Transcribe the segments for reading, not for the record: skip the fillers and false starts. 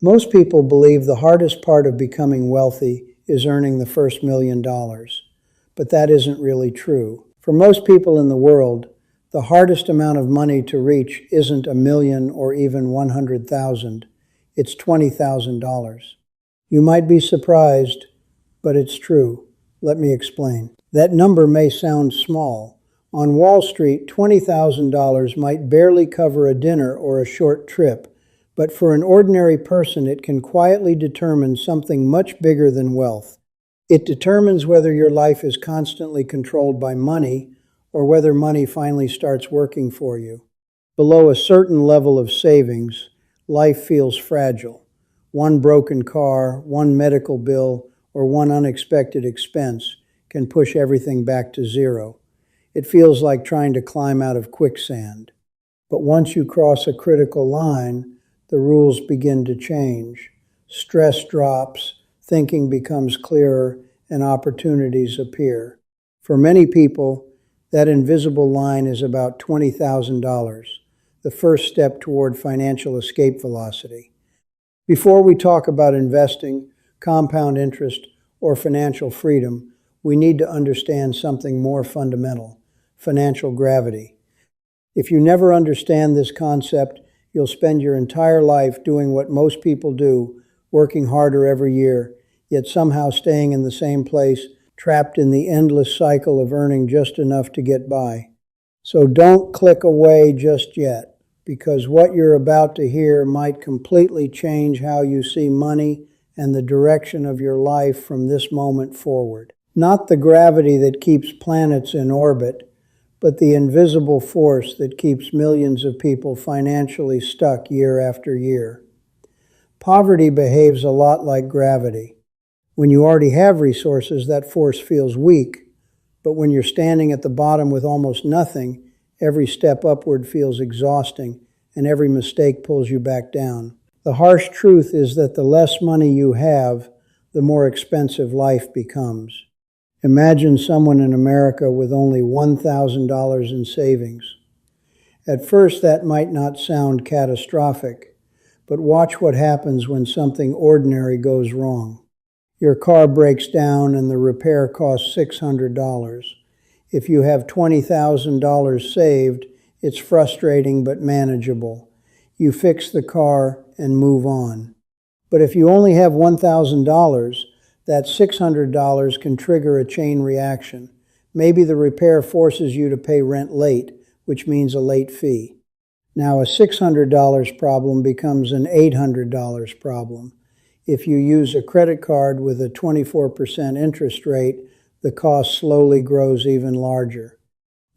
Most people believe the hardest part of becoming wealthy is earning the first $1,000,000, but that isn't really true. For most people in the world, the hardest amount of money to reach isn't $1,000,000 or even $100,000, it's $20,000. You might be surprised, but it's true. Let me explain. That number may sound small. On Wall Street, $20,000 might barely cover a dinner or a short trip, but for an ordinary person, it can quietly determine something much bigger than wealth. It determines whether your life is constantly controlled by money or whether money finally starts working for you. Below a certain level of savings, life feels fragile. One broken car, one medical bill, or one unexpected expense can push everything back to zero. It feels like trying to climb out of quicksand. But once you cross a critical line, the rules begin to change. Stress drops, thinking becomes clearer, and opportunities appear. For many people, that invisible line is about $20,000, the first step toward financial escape velocity. Before we talk about investing, compound interest, or financial freedom, we need to understand something more fundamental: financial gravity. If you never understand this concept, you'll spend your entire life doing what most people do, working harder every year, yet somehow staying in the same place, trapped in the endless cycle of earning just enough to get by. So don't click away just yet, because what you're about to hear might completely change how you see money and the direction of your life from this moment forward. Not the gravity that keeps planets in orbit, but the invisible force that keeps millions of people financially stuck year after year. Poverty behaves a lot like gravity. When you already have resources, that force feels weak, but when you're standing at the bottom with almost nothing, every step upward feels exhausting, and every mistake pulls you back down. The harsh truth is that the less money you have, the more expensive life becomes. Imagine someone in America with only $1,000 in savings. At first, that might not sound catastrophic, but watch what happens when something ordinary goes wrong. Your car breaks down and the repair costs $600. If you have $20,000 saved, it's frustrating but manageable. You fix the car and move on. But if you only have $1,000, that $600 can trigger a chain reaction. Maybe the repair forces you to pay rent late, which means a late fee. Now a $600 problem becomes an $800 problem. If you use a credit card with a 24% interest rate, the cost slowly grows even larger.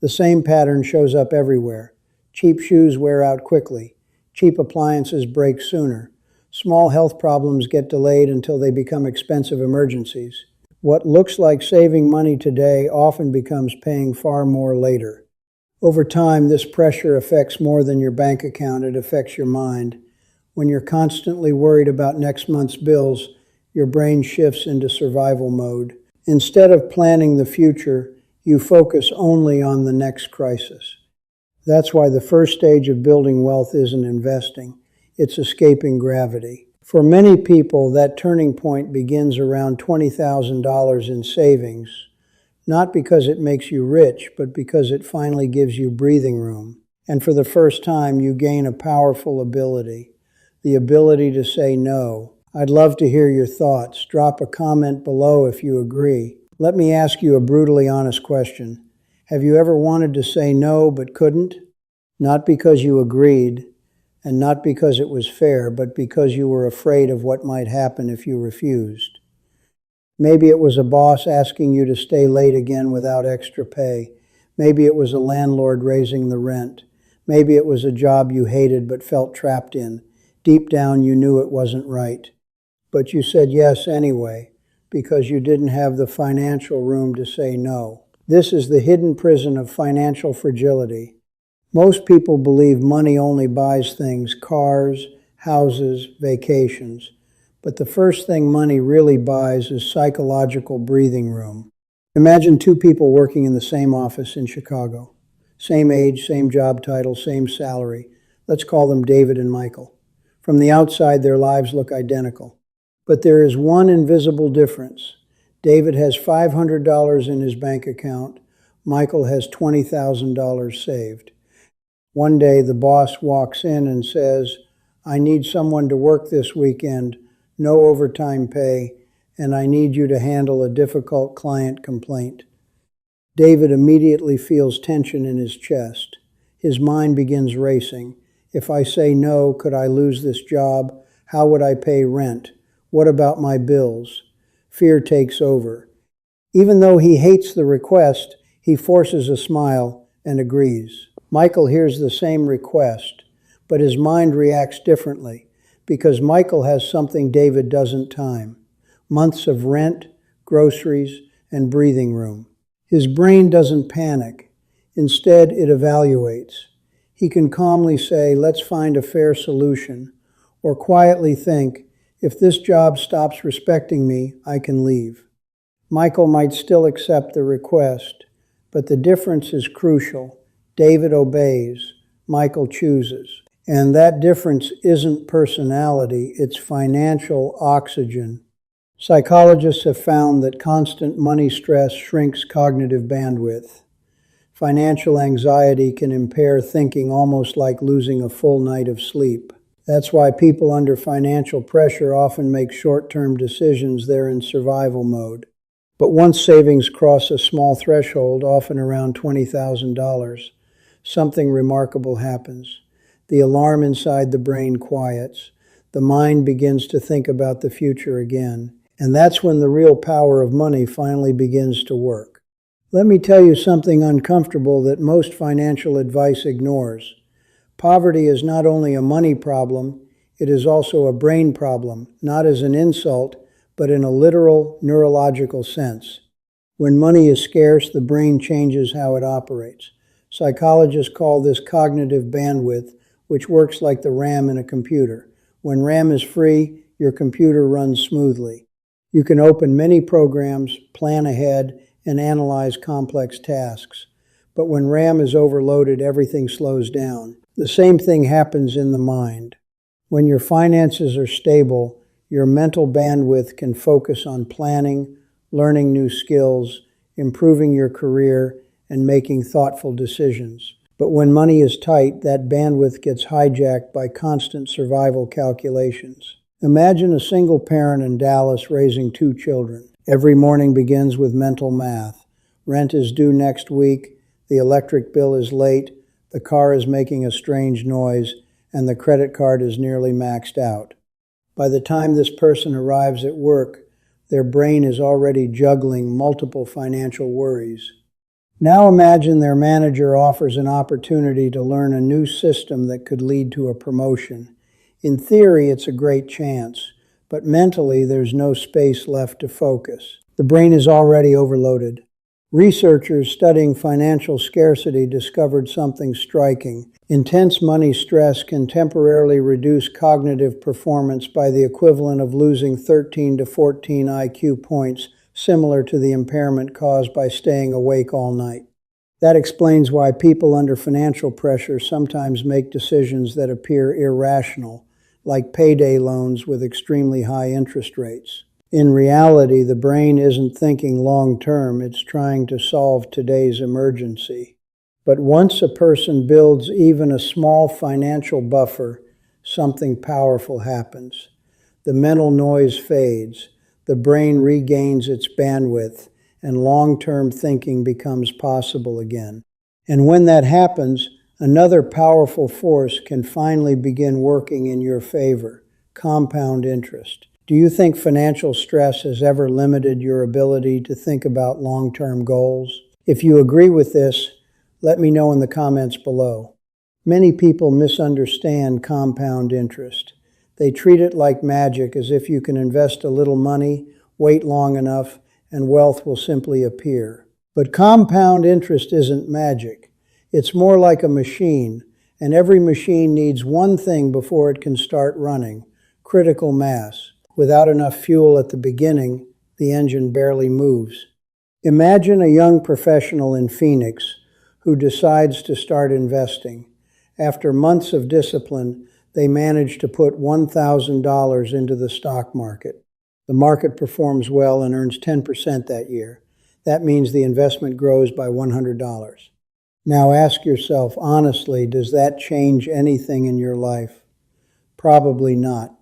The same pattern shows up everywhere. Cheap shoes wear out quickly. Cheap appliances break sooner. Small health problems get delayed until they become expensive emergencies. What looks like saving money today often becomes paying far more later. Over time, this pressure affects more than your bank account, it affects your mind. When you're constantly worried about next month's bills, your brain shifts into survival mode. Instead of planning the future, you focus only on the next crisis. That's why the first stage of building wealth isn't investing. It's escaping gravity. For many people, that turning point begins around $20,000 in savings, not because it makes you rich, but because it finally gives you breathing room. And for the first time, you gain a powerful ability, the ability to say no. I'd love to hear your thoughts. Drop a comment below if you agree. Let me ask you a brutally honest question. Have you ever wanted to say no but couldn't? Not because you agreed, and not because it was fair, but because you were afraid of what might happen if you refused. Maybe it was a boss asking you to stay late again without extra pay. Maybe it was a landlord raising the rent. Maybe it was a job you hated but felt trapped in. Deep down, you knew it wasn't right. But you said yes anyway, because you didn't have the financial room to say no. This is the hidden prison of financial fragility. Most people believe money only buys things: cars, houses, vacations. But the first thing money really buys is psychological breathing room. Imagine two people working in the same office in Chicago. Same age, same job title, same salary. Let's call them David and Michael. From the outside, their lives look identical. But there is one invisible difference. David has $500 in his bank account. Michael has $20,000 saved. One day, the boss walks in and says, "I need someone to work this weekend, no overtime pay, and I need you to handle a difficult client complaint." David immediately feels tension in his chest. His mind begins racing. If I say no, could I lose this job? How would I pay rent? What about my bills? Fear takes over. Even though he hates the request, he forces a smile and agrees. Michael hears the same request, but his mind reacts differently because Michael has something David doesn't time: months of rent, groceries, and breathing room. His brain doesn't panic. Instead, it evaluates. He can calmly say, "Let's find a fair solution," or quietly think, "If this job stops respecting me, I can leave." Michael might still accept the request, but the difference is crucial. David obeys, Michael chooses. And that difference isn't personality, it's financial oxygen. Psychologists have found that constant money stress shrinks cognitive bandwidth. Financial anxiety can impair thinking almost like losing a full night of sleep. That's why people under financial pressure often make short-term decisions. They're in survival mode. But once savings cross a small threshold, often around $20,000, something remarkable happens. The alarm inside the brain quiets. The mind begins to think about the future again. And that's when the real power of money finally begins to work. Let me tell you something uncomfortable that most financial advice ignores. Poverty is not only a money problem, it is also a brain problem, not as an insult, but in a literal neurological sense. When money is scarce, the brain changes how it operates. Psychologists call this cognitive bandwidth, which works like the RAM in a computer. When RAM is free, your computer runs smoothly. You can open many programs, plan ahead, and analyze complex tasks. But when RAM is overloaded, everything slows down. The same thing happens in the mind. When your finances are stable, your mental bandwidth can focus on planning, learning new skills, improving your career, and making thoughtful decisions. But when money is tight, that bandwidth gets hijacked by constant survival calculations. Imagine a single parent in Dallas raising 2 children. Every morning begins with mental math. Rent is due next week, the electric bill is late, the car is making a strange noise, and the credit card is nearly maxed out. By the time this person arrives at work, their brain is already juggling multiple financial worries. Now imagine their manager offers an opportunity to learn a new system that could lead to a promotion. In theory, it's a great chance, but mentally there's no space left to focus. The brain is already overloaded. Researchers studying financial scarcity discovered something striking. Intense money stress can temporarily reduce cognitive performance by the equivalent of losing 13 to 14 IQ points, similar to the impairment caused by staying awake all night. That explains why people under financial pressure sometimes make decisions that appear irrational, like payday loans with extremely high interest rates. In reality, the brain isn't thinking long-term, it's trying to solve today's emergency. But once a person builds even a small financial buffer, something powerful happens. The mental noise fades, the brain regains its bandwidth, and long-term thinking becomes possible again. And when that happens, another powerful force can finally begin working in your favor: compound interest. Do you think financial stress has ever limited your ability to think about long-term goals? If you agree with this, let me know in the comments below. Many people misunderstand compound interest. They treat it like magic, as if you can invest a little money, wait long enough, and wealth will simply appear. But compound interest isn't magic. It's more like a machine, and every machine needs one thing before it can start running: critical mass. Without enough fuel at the beginning, the engine barely moves. Imagine a young professional in Phoenix who decides to start investing. After months of discipline, They manage to put $1,000 into the stock market. The market performs well and earns 10% that year. That means the investment grows by $100. Now ask yourself honestly, does that change anything in your life? Probably not.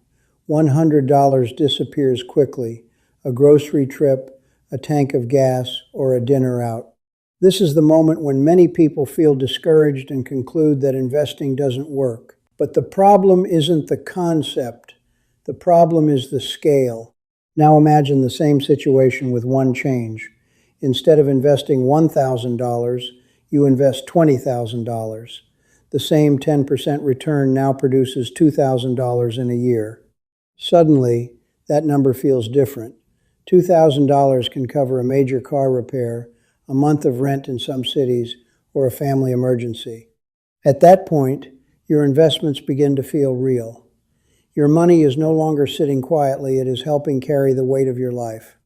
$100 disappears quickly. A grocery trip, a tank of gas, or a dinner out. This is the moment when many people feel discouraged and conclude that investing doesn't work. But the problem isn't the concept. The problem is the scale. Now imagine the same situation with one change. Instead of investing $1,000, you invest $20,000. The same 10% return now produces $2,000 in a year. Suddenly, that number feels different. $2,000 can cover a major car repair, a month of rent in some cities, or a family emergency. At that point, your investments begin to feel real. Your money is no longer sitting quietly, it is helping carry the weight of your life.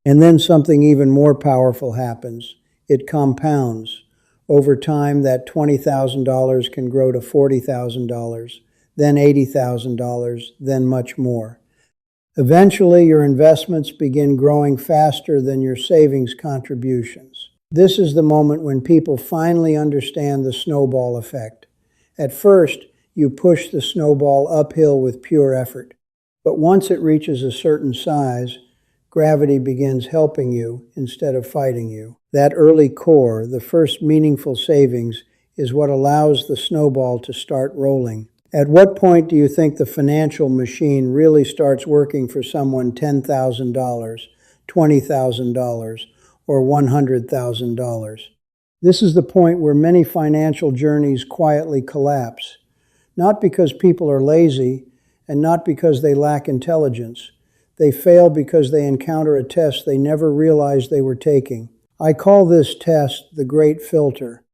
And then something even more powerful happens. It compounds. Over time, that $20,000 can grow to $40,000, then $80,000, then much more. Eventually, your investments begin growing faster than your savings contributions. This is the moment when people finally understand the snowball effect. At first, you push the snowball uphill with pure effort. But once it reaches a certain size, gravity begins helping you instead of fighting you. That early core, the first meaningful savings, is what allows the snowball to start rolling. At what point do you think the financial machine really starts working for someone $10,000, $20,000, or $100,000? This is the point where many financial journeys quietly collapse. Not because people are lazy, and not because they lack intelligence. They fail because they encounter a test they never realized they were taking. I call this test the Great Filter.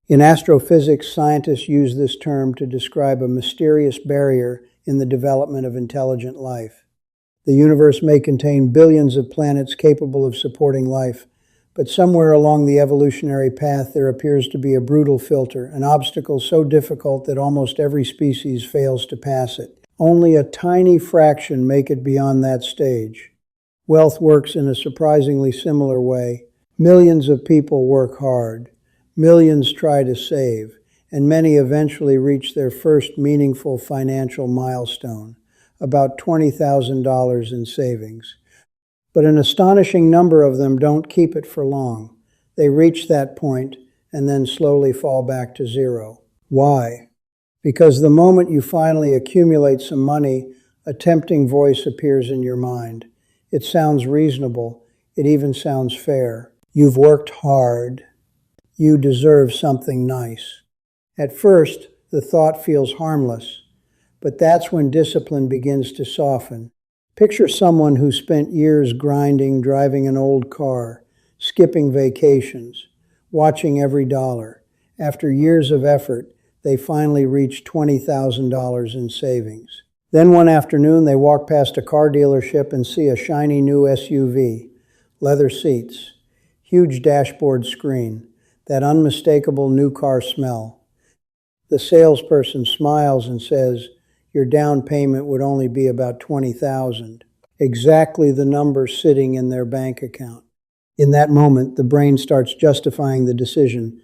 In astrophysics, scientists use this term to describe a mysterious barrier in the development of intelligent life. The universe may contain billions of planets capable of supporting life, but somewhere along the evolutionary path there appears to be a brutal filter, an obstacle so difficult that almost every species fails to pass it. Only a tiny fraction make it beyond that stage. Wealth works in a surprisingly similar way. Millions of people work hard. Millions try to save, and many eventually reach their first meaningful financial milestone, about $20,000 in savings. But an astonishing number of them don't keep it for long. They reach that point and then slowly fall back to zero. Why? Because the moment you finally accumulate some money, a tempting voice appears in your mind. It sounds reasonable. It even sounds fair. You've worked hard. You deserve something nice. At first, the thought feels harmless, but that's when discipline begins to soften. Picture someone who spent years grinding, driving an old car, skipping vacations, watching every dollar. After years of effort, they finally reach $20,000 in savings. Then one afternoon, they walk past a car dealership and see a shiny new SUV, leather seats, huge dashboard screen, that unmistakable new car smell. The salesperson smiles and says, "Your down payment would only be about $20,000. Exactly the number sitting in their bank account. In that moment, the brain starts justifying the decision.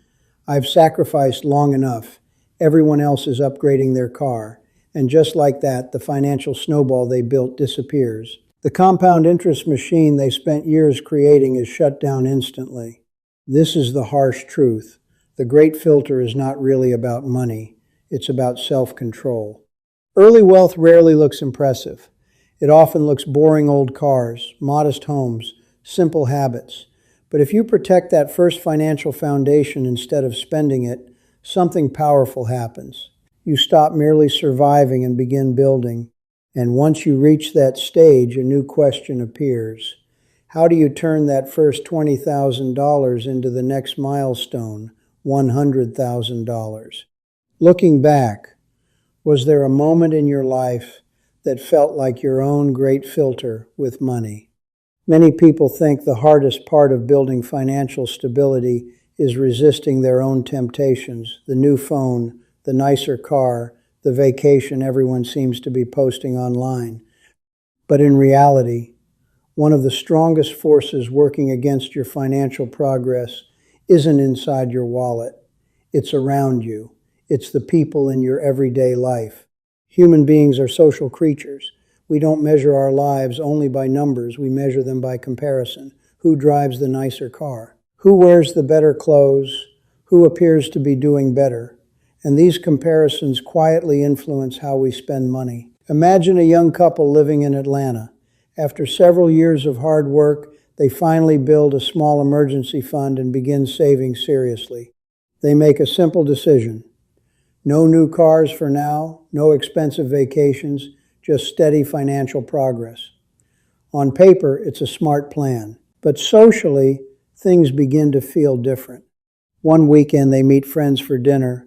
I've sacrificed long enough. Everyone else is upgrading their car. And just like that, the financial snowball they built disappears. The compound interest machine they spent years creating is shut down instantly. This is the harsh truth. The great filter is not really about money. It's about self-control. Early wealth rarely looks impressive. It often looks boring old cars, modest homes, simple habits. But if you protect that first financial foundation instead of spending it, something powerful happens. You stop merely surviving and begin building. And once you reach that stage, a new question appears. How do you turn that first $20,000 into the next milestone, $100,000? Looking back, was there a moment in your life that felt like your own great filter with money? Many people think the hardest part of building financial stability is resisting their own temptations, the new phone, the nicer car, the vacation everyone seems to be posting online. But in reality, one of the strongest forces working against your financial progress isn't inside your wallet. It's around you. It's the people in your everyday life. Human beings are social creatures. We don't measure our lives only by numbers. We measure them by comparison. Who drives the nicer car? Who wears the better clothes? Who appears to be doing better? And these comparisons quietly influence how we spend money. Imagine a young couple living in Atlanta. After several years of hard work, they finally build a small emergency fund and begin saving seriously. They make a simple decision. No new cars for now, no expensive vacations, just steady financial progress. On paper, it's a smart plan, but socially, things begin to feel different. One weekend they meet friends for dinner.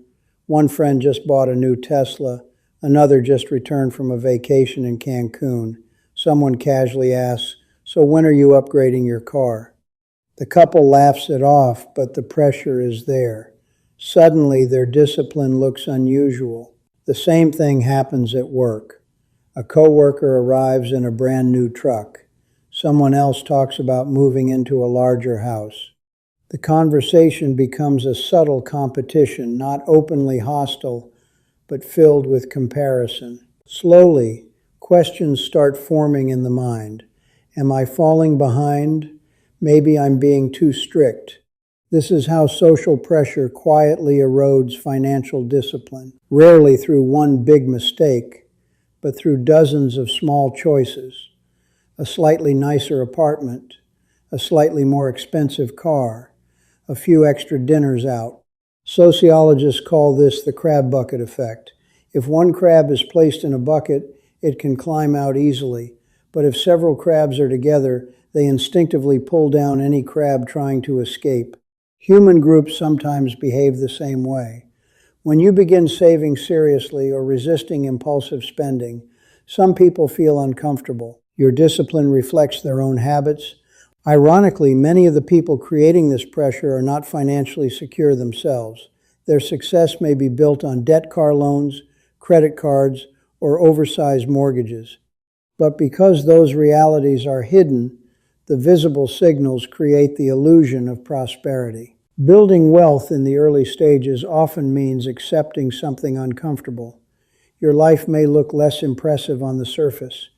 One friend just bought a new Tesla. Another just returned from a vacation in Cancun. Someone casually asks, "So when are you upgrading your car?" The couple laughs it off, but the pressure is there. Suddenly, their discipline looks unusual. The same thing happens at work. A coworker arrives in a brand new truck. Someone else talks about moving into a larger house. The conversation becomes a subtle competition, not openly hostile, but filled with comparison. Slowly, questions start forming in the mind. Am I falling behind? Maybe I'm being too strict. This is how social pressure quietly erodes financial discipline, rarely through one big mistake, but through dozens of small choices. A slightly nicer apartment, a slightly more expensive car, a few extra dinners out. Sociologists call this the crab bucket effect. If one crab is placed in a bucket, it can climb out easily, but if several crabs are together, they instinctively pull down any crab trying to escape. Human groups sometimes behave the same way. When you begin saving seriously or resisting impulsive spending, some people feel uncomfortable. Your discipline reflects their own habits. Ironically, many of the people creating this pressure are not financially secure themselves. Their success may be built on debt car loans, credit cards, or oversized mortgages. But because those realities are hidden, the visible signals create the illusion of prosperity. Building wealth in the early stages often means accepting something uncomfortable. Your life may look less impressive on the surface,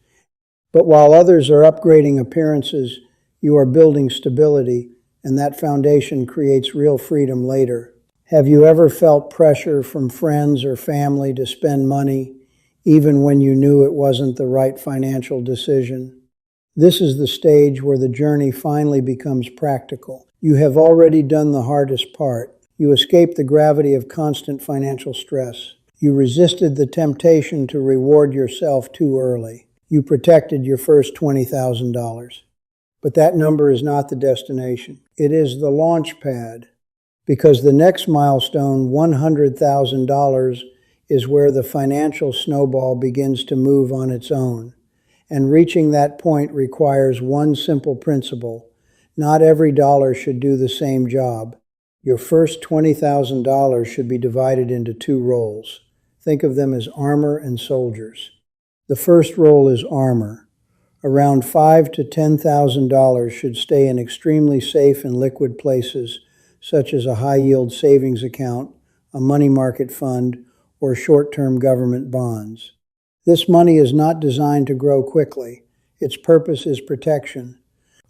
but while others are upgrading appearances, you are building stability, and that foundation creates real freedom later. Have you ever felt pressure from friends or family to spend money, even when you knew it wasn't the right financial decision? This is the stage where the journey finally becomes practical. You have already done the hardest part. You escaped the gravity of constant financial stress. You resisted the temptation to reward yourself too early. You protected your first $20,000. But that number is not the destination. It is the launch pad. Because the next milestone, $100,000, is where the financial snowball begins to move on its own. And reaching that point requires one simple principle. Not every dollar should do the same job. Your first $20,000 should be divided into two roles. Think of them as armor and soldiers. The first role is armor. Around $5,000 to $10,000 should stay in extremely safe and liquid places, such as a high-yield savings account, a money market fund, or short-term government bonds. This money is not designed to grow quickly. Its purpose is protection.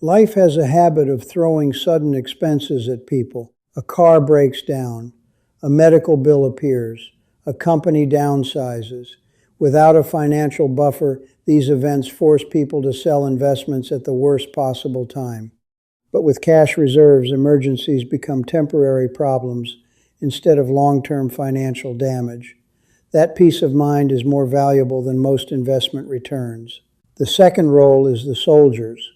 Life has a habit of throwing sudden expenses at people. A car breaks down. A medical bill appears. A company downsizes. Without a financial buffer, these events force people to sell investments at the worst possible time. But with cash reserves, emergencies become temporary problems instead of long-term financial damage. That peace of mind is more valuable than most investment returns. The second role is the soldiers.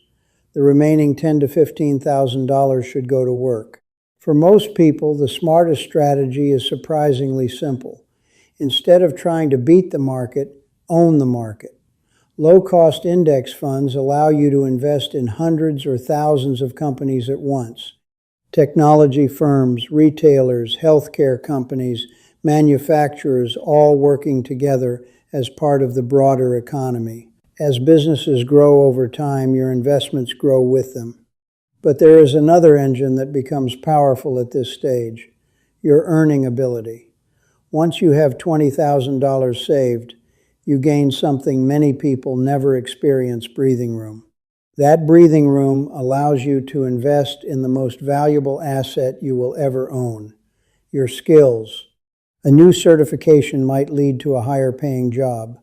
The remaining $10,000 to $15,000 should go to work. For most people, the smartest strategy is surprisingly simple. Instead of trying to beat the market, own the market. Low-cost index funds allow you to invest in hundreds or thousands of companies at once. Technology firms, retailers, healthcare companies, manufacturers, all working together as part of the broader economy. As businesses grow over time, your investments grow with them. But there is another engine that becomes powerful at this stage: your earning ability. Once you have $20,000 saved, you gain something many people never experience: breathing room. That breathing room allows you to invest in the most valuable asset you will ever own: your skills. A new certification might lead to a higher paying job.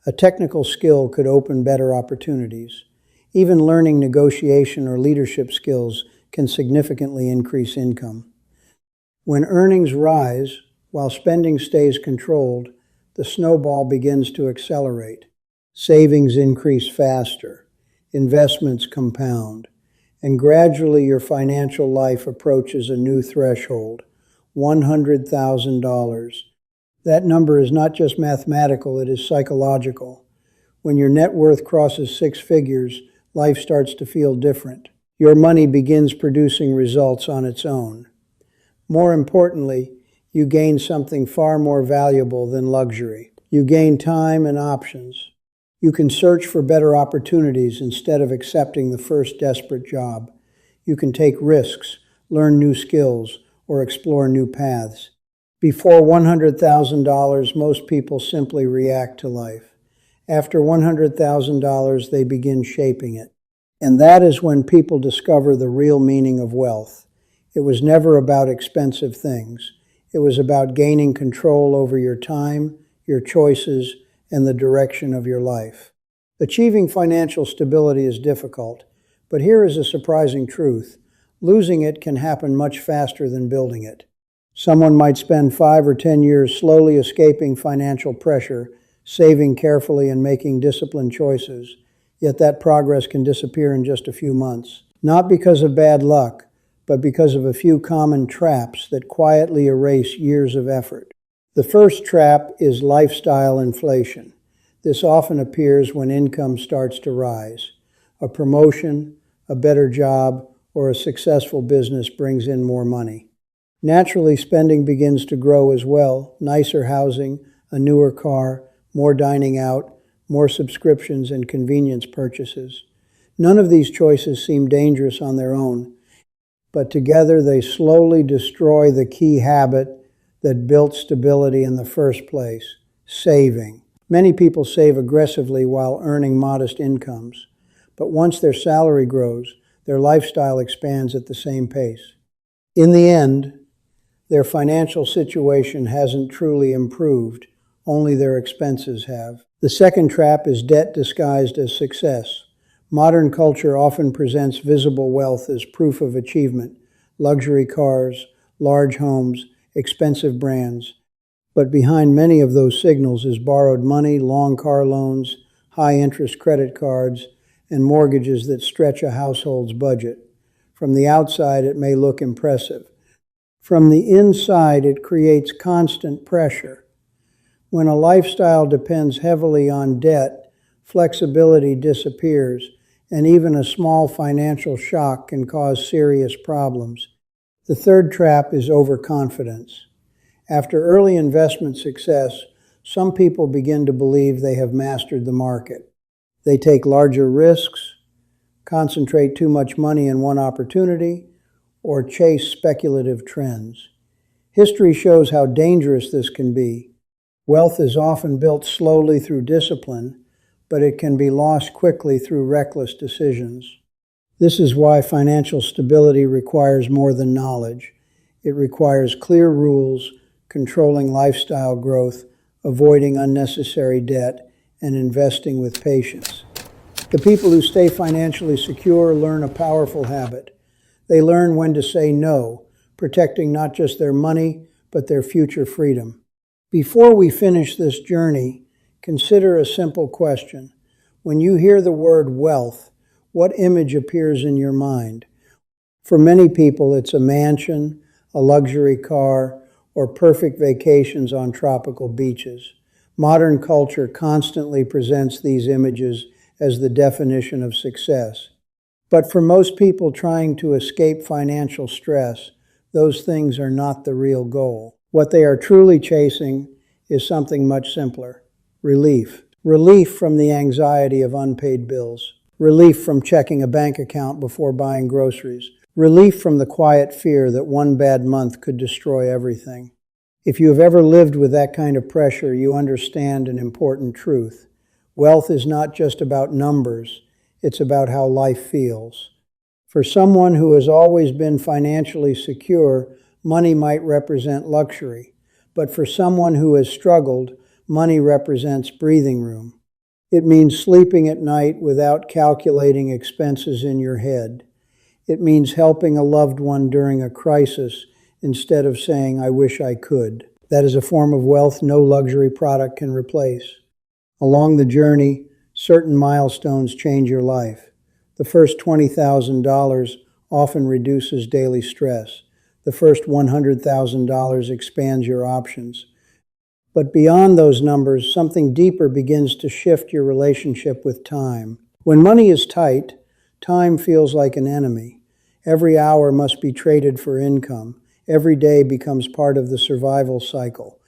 A technical skill could open better opportunities. Even learning negotiation or leadership skills can significantly increase income. When earnings rise, while spending stays controlled, the snowball begins to accelerate. Savings increase faster, investments compound, and gradually your financial life approaches a new threshold: $100,000. That number is not just mathematical, it is psychological. When your net worth crosses six figures, life starts to feel different. Your money begins producing results on its own. More importantly, you gain something far more valuable than luxury. You gain time and options. You can search for better opportunities instead of accepting the first desperate job. You can take risks, learn new skills, or explore new paths. Before $100,000, most people simply react to life. After $100,000, they begin shaping it. And that is when people discover the real meaning of wealth. It was never about expensive things. It was about gaining control over your time, your choices, and the direction of your life. Achieving financial stability is difficult, but here is a surprising truth: losing it can happen much faster than building it. Someone might spend 5 or 10 years slowly escaping financial pressure, saving carefully and making disciplined choices, yet that progress can disappear in just a few months. Not because of bad luck, but because of a few common traps that quietly erase years of effort. The first trap is lifestyle inflation. This often appears when income starts to rise. A promotion, a better job, or a successful business brings in more money. Naturally, spending begins to grow as well: nicer housing, a newer car, more dining out, more subscriptions and convenience purchases. None of these choices seem dangerous on their own, but together they slowly destroy the key habit that built stability in the first place: saving. Many people save aggressively while earning modest incomes, but once their salary grows, their lifestyle expands at the same pace. In the end, their financial situation hasn't truly improved, only their expenses have. The second trap is debt disguised as success. Modern culture often presents visible wealth as proof of achievement: luxury cars, large homes, expensive brands. But behind many of those signals is borrowed money, long car loans, high-interest credit cards, and mortgages that stretch a household's budget. From the outside, it may look impressive. From the inside, it creates constant pressure. When a lifestyle depends heavily on debt, flexibility disappears, and even a small financial shock can cause serious problems. The third trap is overconfidence. After early investment success, some people begin to believe they have mastered the market. They take larger risks, concentrate too much money in one opportunity, or chase speculative trends. History shows how dangerous this can be. Wealth is often built slowly through discipline, but it can be lost quickly through reckless decisions. This is why financial stability requires more than knowledge. It requires clear rules, controlling lifestyle growth, avoiding unnecessary debt, and investing with patience. The people who stay financially secure learn a powerful habit. They learn when to say no, protecting not just their money, but their future freedom. Before we finish this journey, consider a simple question. When you hear the word wealth, what image appears in your mind? For many people, it's a mansion, a luxury car, or perfect vacations on tropical beaches. Modern culture constantly presents these images as the definition of success. But for most people trying to escape financial stress, those things are not the real goal. What they are truly chasing is something much simpler: relief. Relief from the anxiety of unpaid bills. Relief from checking a bank account before buying groceries. Relief from the quiet fear that one bad month could destroy everything. If you have ever lived with that kind of pressure, you understand an important truth. Wealth is not just about numbers, it's about how life feels. For someone who has always been financially secure, money might represent luxury. But for someone who has struggled, money represents breathing room. It means sleeping at night without calculating expenses in your head. It means helping a loved one during a crisis instead of saying, "I wish I could." That is a form of wealth no luxury product can replace. Along the journey, certain milestones change your life. The first $20,000 often reduces daily stress. The first $100,000 expands your options. But beyond those numbers, something deeper begins to shift your relationship with time. When money is tight, time feels like an enemy. Every hour must be traded for income. Every day becomes part of the survival cycle.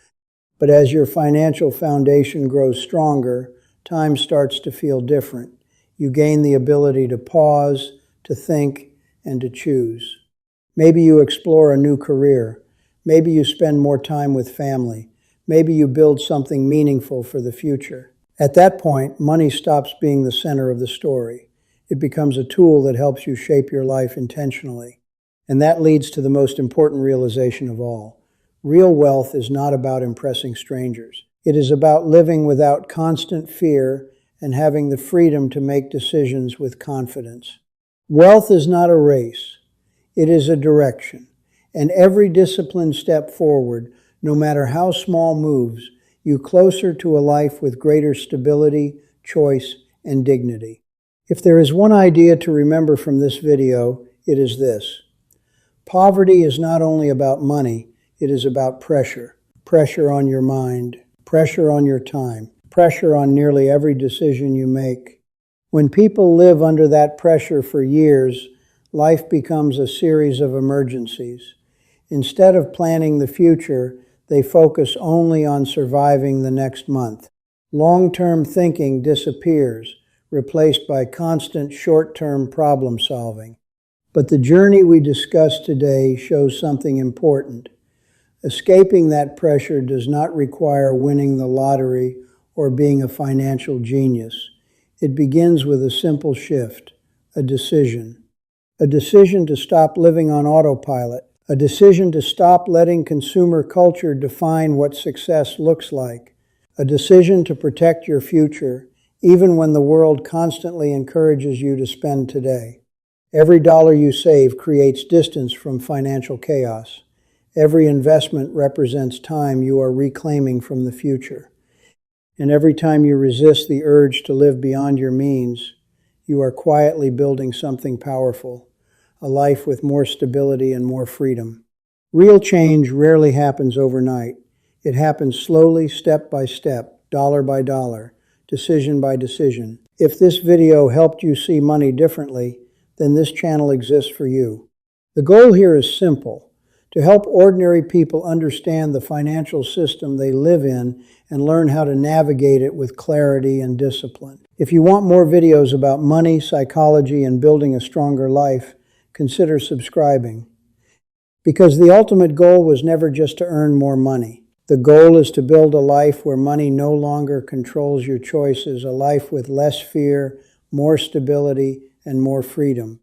But as your financial foundation grows stronger, time starts to feel different. You gain the ability to pause, to think, and to choose. Maybe you explore a new career. Maybe you spend more time with family. Maybe you build something meaningful for the future. At that point, money stops being the center of the story. It becomes a tool that helps you shape your life intentionally. And that leads to the most important realization of all. Real wealth is not about impressing strangers. It is about living without constant fear and having the freedom to make decisions with confidence. Wealth is not a race. It is a direction. And every disciplined step forward, no matter how small, moves you closer to a life with greater stability, choice, and dignity. If there is one idea to remember from this video, it is this. Poverty is not only about money, it is about pressure. Pressure on your mind, pressure on your time, pressure on nearly every decision you make. When people live under that pressure for years, life becomes a series of emergencies. Instead of planning the future, they focus only on surviving the next month. Long-term thinking disappears, replaced by constant short-term problem solving. But the journey we discussed today shows something important. Escaping that pressure does not require winning the lottery or being a financial genius. It begins with a simple shift, a decision. A decision to stop living on autopilot. A decision to stop letting consumer culture define what success looks like. A decision to protect your future, even when the world constantly encourages you to spend today. Every dollar you save creates distance from financial chaos. Every investment represents time you are reclaiming from the future. And every time you resist the urge to live beyond your means, you are quietly building something powerful, a life with more stability and more freedom. Real change rarely happens overnight. It happens slowly, step by step, dollar by dollar, decision by decision. If this video helped you see money differently, then this channel exists for you. The goal here is simple: to help ordinary people understand the financial system they live in and learn how to navigate it with clarity and discipline. If you want more videos about money, psychology, and building a stronger life, consider subscribing. Because the ultimate goal was never just to earn more money. The goal is to build a life where money no longer controls your choices, a life with less fear, more stability, and more freedom.